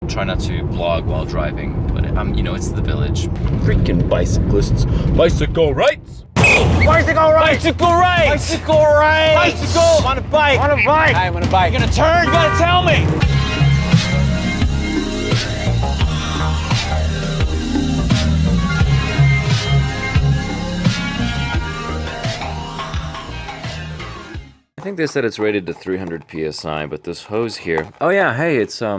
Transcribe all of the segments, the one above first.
Try not to vlog while driving, but you know, it's the village. Freaking bicyclists. Bicycle rights! Bicycle right! Bicycle rights! Bicycle right! Bicycle! On a bike! On a bike! I'm on a bike. You're gonna turn? You gotta tell me! I think they said it's rated to 300 PSI, but this hose here... Oh yeah, hey, it's a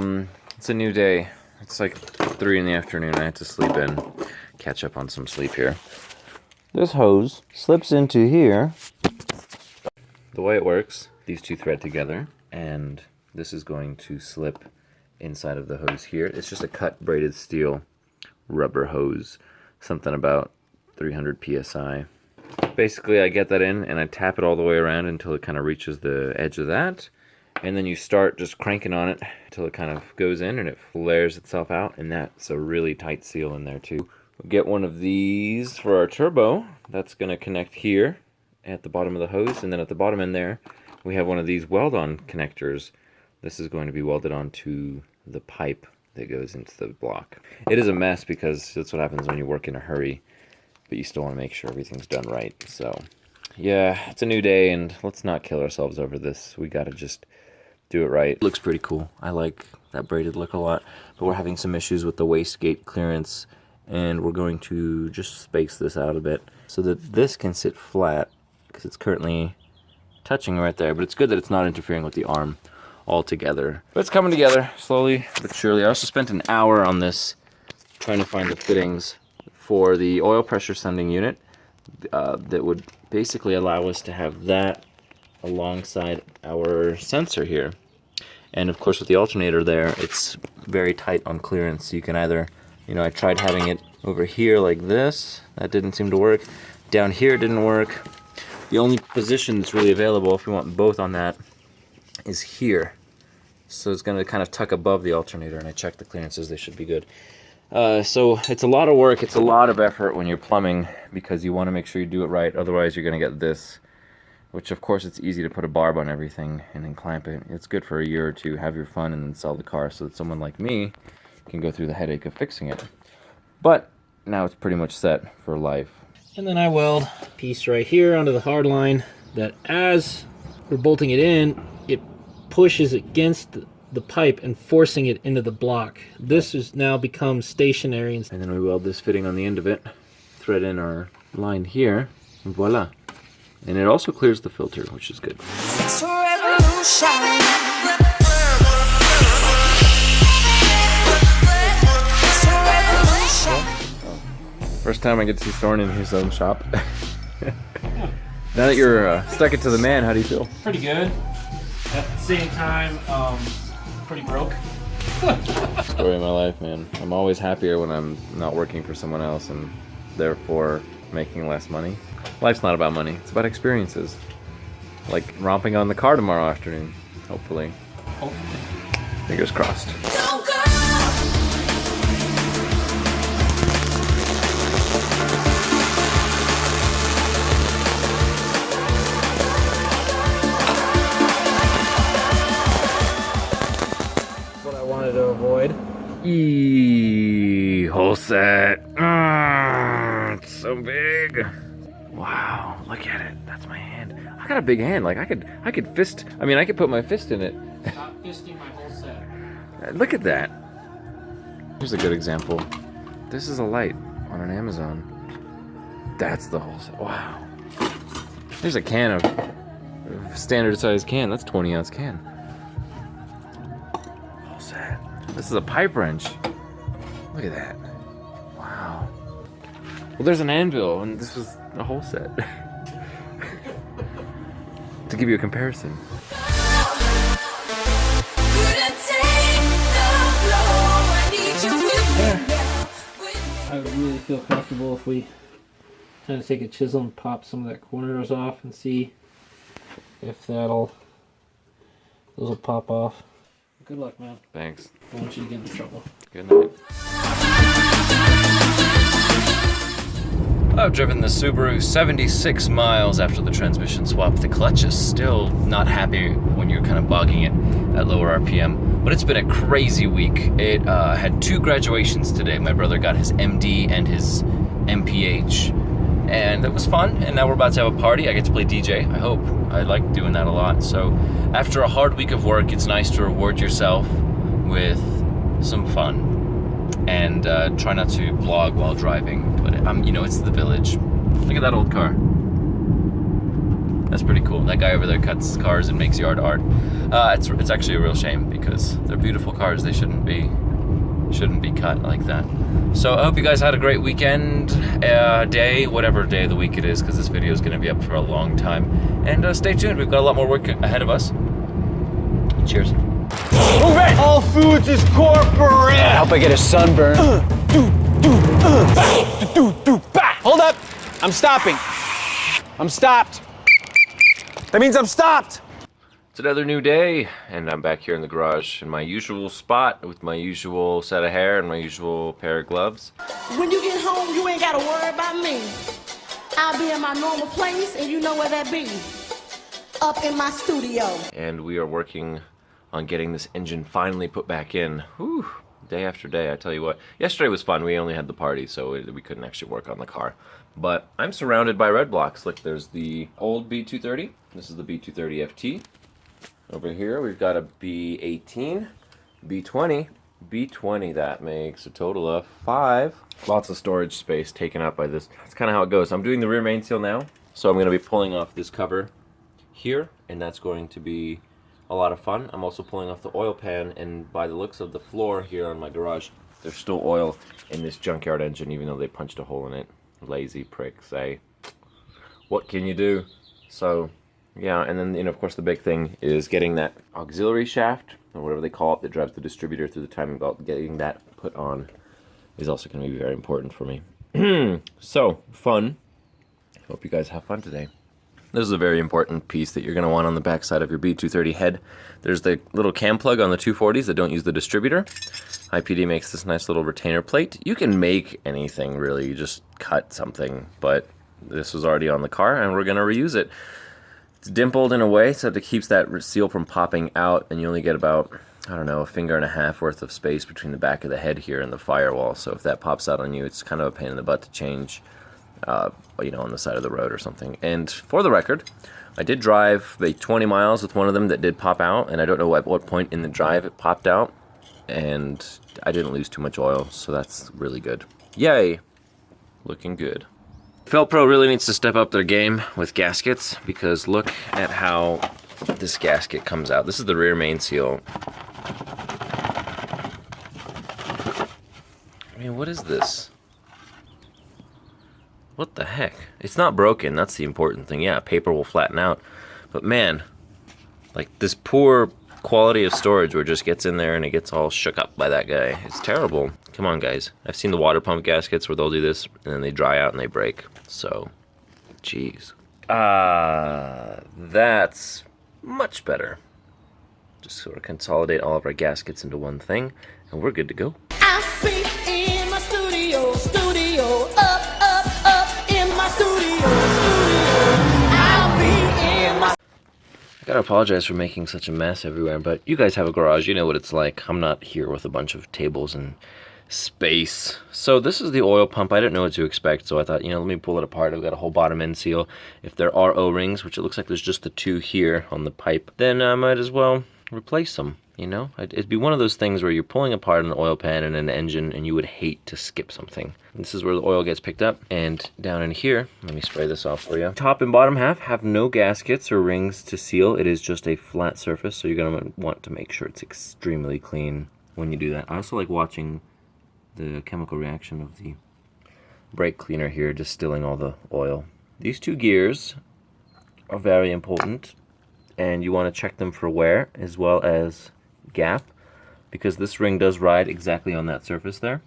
new day. It's like 3 in the afternoon. I had to sleep in. Catch up on some sleep here. This hose slips into here. The way it works, these two thread together, and this is going to slip inside of the hose here. It's just a cut braided steel rubber hose. Something about 300 PSI. Basically, I get that in and I tap it all the way around until it kind of reaches the edge of that. And then you start just cranking on it until it kind of goes in and it flares itself out. And that's a really tight seal in there too. We'll get one of these for our turbo. That's going to connect here at the bottom of the hose. And then at the bottom end there, we have one of these weld-on connectors. This is going to be welded onto the pipe that goes into the block. It is a mess because that's what happens when you work in a hurry. But you still want to make sure everything's done right. So, yeah, it's a new day, and let's not kill ourselves over this. We got to just do it right. It looks pretty cool. I like that braided look a lot. But we're having some issues with the wastegate clearance, and we're going to just space this out a bit so that this can sit flat, because it's currently touching right there. But it's good that it's not interfering with the arm altogether. But it's coming together slowly but surely. I also spent an hour on this trying to find the fittings for the oil pressure sending unit that would basically allow us to have that alongside our sensor here. And of course with the alternator there, it's very tight on clearance. So you can either, you know, I tried having it over here like this. That didn't seem to work. Down here didn't work. The only position that's really available if we want both on that is here. So it's going to kind of tuck above the alternator, and I checked the clearances, they should be good. So it's a lot of work, it's a lot of effort when you're plumbing because you want to make sure you do it right, otherwise you're going to get this, which of course it's easy to put a barb on everything and then clamp it. It's good for a year or two, have your fun, and then sell the car so that someone like me can go through the headache of fixing it. But now it's pretty much set for life. And then I weld a piece right here onto the hard line that as we're bolting it in, it pushes against the pipe and forcing it into the block. This has now become stationary. And then we weld this fitting on the end of it, thread in our line here, and voila. And it also clears the filter, which is good. It's a revolution. It's a revolution. First time I get to see Soren in his own shop. Now that you're stuck it to the man, how do you feel? Pretty good. At the same time, pretty broke. Story of my life, man. I'm always happier when I'm not working for someone else and therefore making less money. Life's not about money, it's about experiences. Like romping on the car tomorrow afternoon, hopefully. Hopefully. Fingers crossed. Don't go. What I wanted to avoid. Holset. It's so big. Wow, look at it. That's my hand. I got a big hand. Like I could fist. I mean, I could put my fist in it. Stop fisting my whole set. Look at that. Here's a good example. This is a light on an Amazon. That's the Holset. Wow. There's a can of standard size can. That's 20 ounce can. Holset. This is a pipe wrench. Look at that. Wow. Well, there's an anvil, and this was a Holset. To give you a comparison. I would really feel comfortable if we kind of take a chisel and pop some of that corners off and see if those will pop off. Good luck, man. Thanks. I don't want you to get into trouble. Good night. I've driven the Subaru 76 miles after the transmission swap. The clutch is still not happy when you're kind of bogging it at lower RPM. But it's been a crazy week. It had 2 graduations today. My brother got his MD and his MPH. And it was fun, and now we're about to have a party. I get to play DJ, I hope. I like doing that a lot. So after a hard week of work, it's nice to reward yourself with some fun. And try not to vlog while driving. But you know, it's the village. Look at that old car. That's pretty cool. That guy over there cuts cars and makes yard art. It's actually a real shame because they're beautiful cars. They shouldn't be cut like that. So I hope you guys had a great weekend, day, whatever day of the week it is, because this video is going to be up for a long time. And stay tuned. We've got a lot more work ahead of us. Cheers. Move it! All Foods is corporate! I hope I get a sunburn. Hold up! I'm stopping. I'm stopped. That means I'm stopped! It's another new day, and I'm back here in the garage in my usual spot with my usual set of hair and my usual pair of gloves. When you get home, you ain't gotta worry about me. I'll be in my normal place, and you know where that be. Up in my studio. And we are working on getting this engine finally put back in. Whew, day after day, I tell you what. Yesterday was fun. We only had the party, so we couldn't actually work on the car. But I'm surrounded by red blocks. Look, there's the old B230. This is the B230ft. Over here, we've got a B18, B20, B20. That makes a total of 5. Lots of storage space taken up by this. That's kind of how it goes. I'm doing the rear main seal now, so I'm going to be pulling off this cover here, and that's going to be a lot of fun. I'm also pulling off the oil pan, and by the looks of the floor here on my garage, there's still oil in this junkyard engine, even though they punched a hole in it. Lazy pricks, eh? What can you do? So, yeah, and then, you know, of course, the big thing is getting that auxiliary shaft, or whatever they call it, that drives the distributor through the timing belt. Getting that put on is also going to be very important for me. So, fun. Hope you guys have fun today. This is a very important piece that you're going to want on the back side of your B230 head. There's the little cam plug on the 240s that don't use the distributor. IPD makes this nice little retainer plate. You can make anything, really. You just cut something, but this was already on the car, and we're going to reuse it. It's dimpled in a way so that it keeps that seal from popping out, and you only get about, I don't know, 1.5 fingers worth of space between the back of the head here and the firewall. So if that pops out on you, it's kind of a pain in the butt to change, you know, on the side of the road or something. And for the record, I did drive the 20 miles with one of them that did pop out, and I don't know at what point in the drive it popped out, and I didn't lose too much oil, so that's really good. Yay! Looking good. Felpro really needs to step up their game with gaskets, because look at how this gasket comes out. This is the rear main seal. I mean, what is this? What the heck? It's not broken, that's the important thing. Yeah, paper will flatten out. But man, like this poor quality of storage where it just gets in there and it gets all shook up by that guy. It's terrible. Come on, guys. I've seen the water pump gaskets where they'll do this and then they dry out and they break. So, jeez. That's much better. Just sort of consolidate all of our gaskets into one thing and we're good to go. I'll be in my studio, up in my studio. I'll be in my... I gotta apologize for making such a mess everywhere, but you guys have a garage, you know what it's like. I'm not here with a bunch of tables and space. So this is the oil pump. I didn't know what to expect, so I thought, you know, let me pull it apart. I've got a whole bottom end seal. If there are O-rings, which it looks like there's just the 2 here on the pipe, then I might as well replace them, you know? It'd be one of those things where you're pulling apart an oil pan and an engine and you would hate to skip something. This is where the oil gets picked up, and down in here, let me spray this off for you. Top and bottom half have no gaskets or rings to seal. It is just a flat surface, so you're gonna want to make sure it's extremely clean when you do that. I also like watching the chemical reaction of the brake cleaner here, distilling all the oil. These 2 gears are very important, and you want to check them for wear as well as gap, because this ring does ride exactly on that surface there.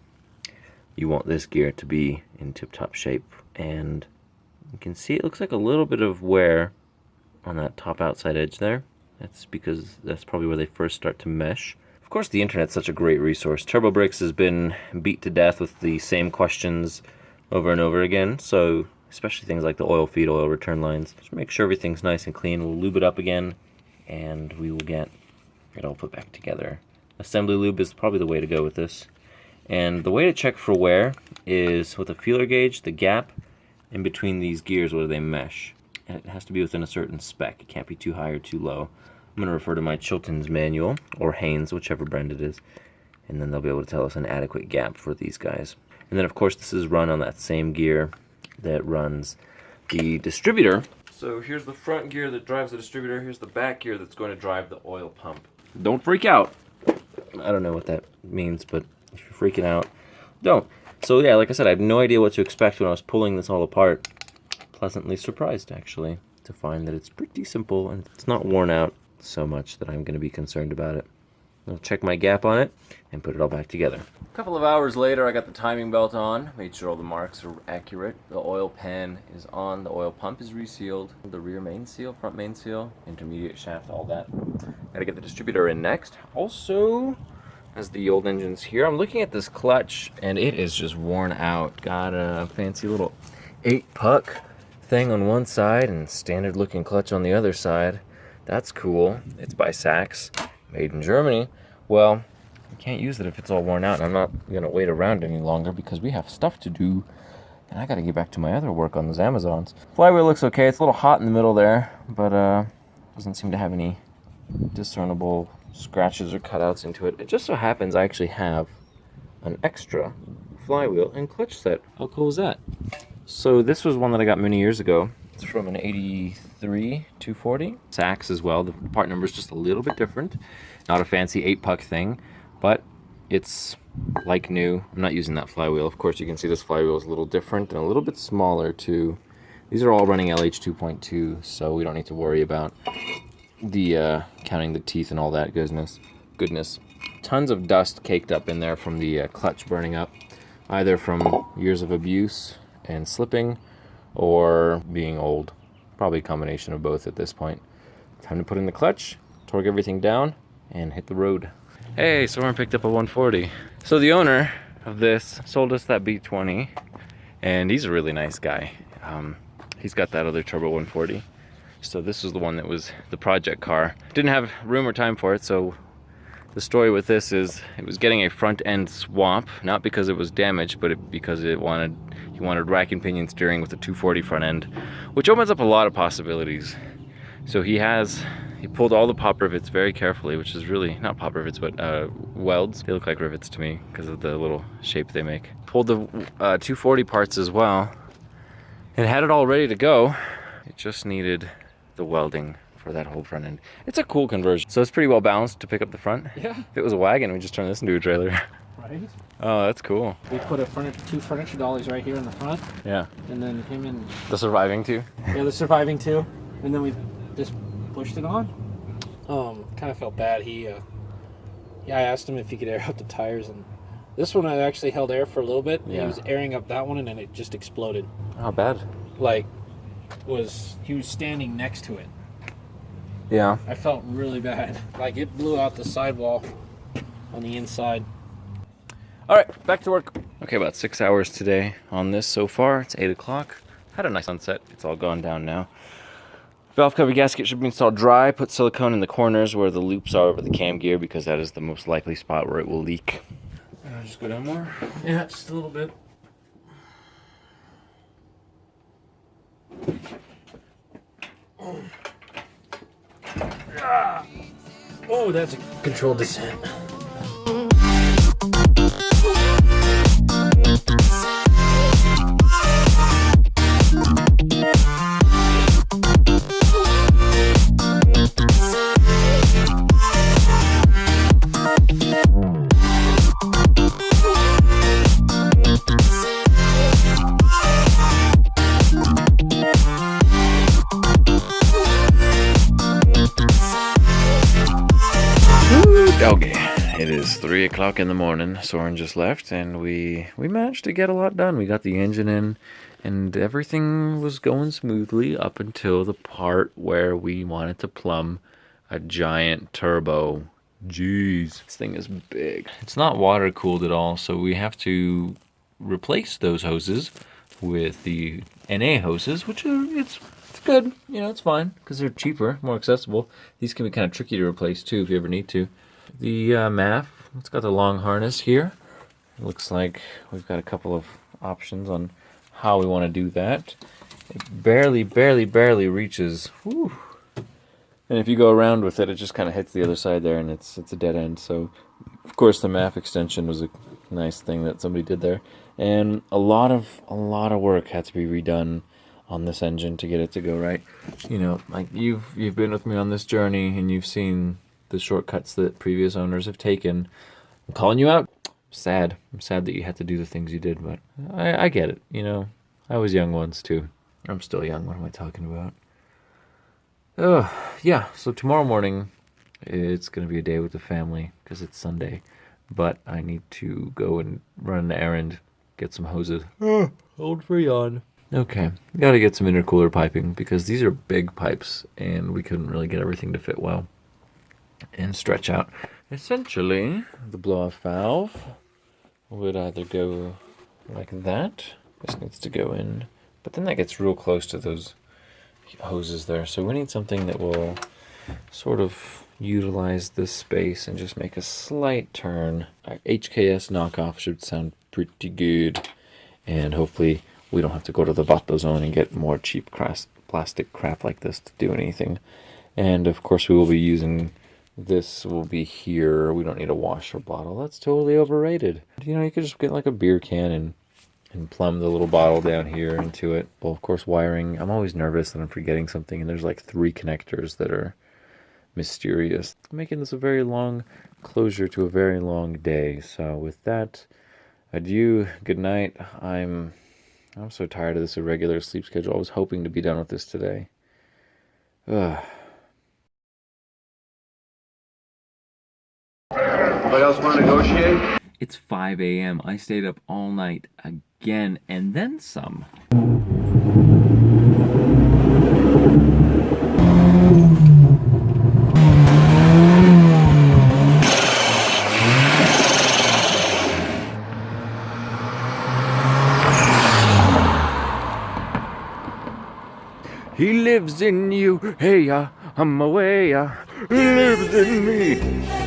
You want this gear to be in tip-top shape, and you can see it looks like a little bit of wear on that top outside edge there. That's because that's probably where they first start to mesh. Of course, the internet's such a great resource. TurboBricks has been beat to death with the same questions over and over again, so especially things like the oil feed, oil return lines. Just make sure everything's nice and clean. We'll lube it up again, and we will get it all put back together Assembly lube is probably the way to go with this. And the way to check for wear is with a feeler gauge, the gap in between these gears where they mesh. And it has to be within a certain spec. It can't be too high or too low. I'm going to refer to my Chilton's manual, or Haynes, whichever brand it is. And then they'll be able to tell us an adequate gap for these guys. And then of course this is run on that same gear that runs the distributor. So here's the front gear that drives the distributor. Here's the back gear that's going to drive the oil pump. Don't freak out. I don't know what that means, but if you're freaking out, don't. So yeah, like I said, I have no idea what to expect when I was pulling this all apart. Pleasantly surprised, actually, to find that it's pretty simple and it's not worn out so much that I'm going to be concerned about it. I'll check my gap on it and put it all back together. A couple of hours later, I got the timing belt on, made sure all the marks are accurate. The oil pan is on, the oil pump is resealed, the rear main seal, front main seal, intermediate shaft, all that. Gotta get the distributor in next. Also, as the old engine's here, I'm looking at this clutch and it is just worn out. Got a fancy little 8-puck thing on one side and standard looking clutch on the other side. That's cool. It's by Sachs, made in Germany. Well, I can't use it if it's all worn out, and I'm not gonna wait around any longer because we have stuff to do, and I gotta get back to my other work on those Amazons. Flywheel looks okay. It's a little hot in the middle there, but doesn't seem to have any discernible scratches or cutouts into it. It just so happens I actually have an extra flywheel and clutch set. How cool is that? So this was one that I got many years ago. It's from an 83 240. Sachs as well. The part number is just a little bit different. Not a fancy 8-puck thing, but it's like new. I'm not using that flywheel. Of course, you can see this flywheel is a little different and a little bit smaller too. These are all running LH 2.2, so we don't need to worry about the counting the teeth and all that goodness. Tons of dust caked up in there from the clutch burning up, either from years of abuse and slipping or being old. Probably a combination of both at this point. Time to put in the clutch, torque everything down, and hit the road. Hey, Soren picked up a 140. So the owner of this sold us that B230, and he's a really nice guy. He's got that other turbo 140. So this was the one that was the project car. Didn't have room or time for it, so the story with this is it was getting a front end swap, not because it was damaged, but because he wanted rack and pinion steering with a 240 front end, which opens up a lot of possibilities. So he pulled all the pop rivets very carefully, which is really not pop rivets, but welds. They look like rivets to me because of the little shape they make. Pulled the 240 parts as well, and had it all ready to go. It just needed the welding for that whole front end. It's a cool conversion, so it's pretty well balanced to pick up the front. Yeah. If it was a wagon, we just turn this into a trailer. Right. Oh, that's cool. We put two furniture dollies right here in the front. Yeah. And then him and the surviving two. Yeah, the surviving two. And then we just pushed it on. Kind of felt bad. I asked him if he could air out the tires, and this one I actually held air for a little bit. Yeah. He was airing up that one, and then it just exploded. How bad? He was standing next to it. Yeah. I felt really bad. It blew out the sidewall on the inside. All right, back to work. Okay, about 6 hours today on this so far. It's 8 o'clock. Had a nice sunset. It's all gone down now. Valve cover gasket should be installed dry. Put silicone in the corners where the loops are over the cam gear because that is the most likely spot where it will leak. Just go down more? Yeah, just a little bit. Oh, that's a controlled descent. Okay, it is 3 o'clock in the morning. Soren just left, and we managed to get a lot done. We got the engine in, and everything was going smoothly up until the part where we wanted to plumb a giant turbo. Jeez, this thing is big. It's not water cooled at all, so we have to replace those hoses with the NA hoses, which are it's good. You know, it's fine because they're cheaper, more accessible. These can be kind of tricky to replace too if you ever need to. the MAF. It's got the long harness here. It looks like we've got a couple of options on how we want to do that. It barely reaches. Whew. And if you go around with it, it just kind of hits the other side there, and it's a dead end. So, of course, the MAF extension was a nice thing that somebody did there, and a lot of work had to be redone on this engine to get it to go right. You know, like you've been with me on this journey, and you've seen the shortcuts that previous owners have taken. I'm calling you out. Sad. I'm sad that you had to do the things you did, but I get it. You know, I was young once too. I'm still young. What am I talking about? Yeah, so tomorrow morning, it's going to be a day with the family because it's Sunday. But I need to go and run an errand, get some hoses. Hold for yawn. Okay, got to get some intercooler piping because these are big pipes and we couldn't really get everything to fit well and stretch out. Essentially, the blow-off valve would either go like that. This needs to go in, but then that gets real close to those hoses there. So we need something that will sort of utilize this space and just make a slight turn. HKS knockoff should sound pretty good, and hopefully we don't have to go to the Vato Zone and get more cheap plastic crap like this to do anything. And of course we will be using this will be here. We don't need a washer bottle. That's totally overrated. You know, you could just get like a beer can and plumb the little bottle down here into it. Well, of course, wiring. I'm always nervous that I'm forgetting something, and there's like 3 connectors that are mysterious, making this a very long closure to a very long day. So with that, adieu, good night. I'm so tired of this irregular sleep schedule. I was hoping to be done with this today. Ugh. Anybody else want to negotiate? It's 5 a.m. I stayed up all night again, and then some. He lives in you, hey ya, I'm away ya, he lives in me.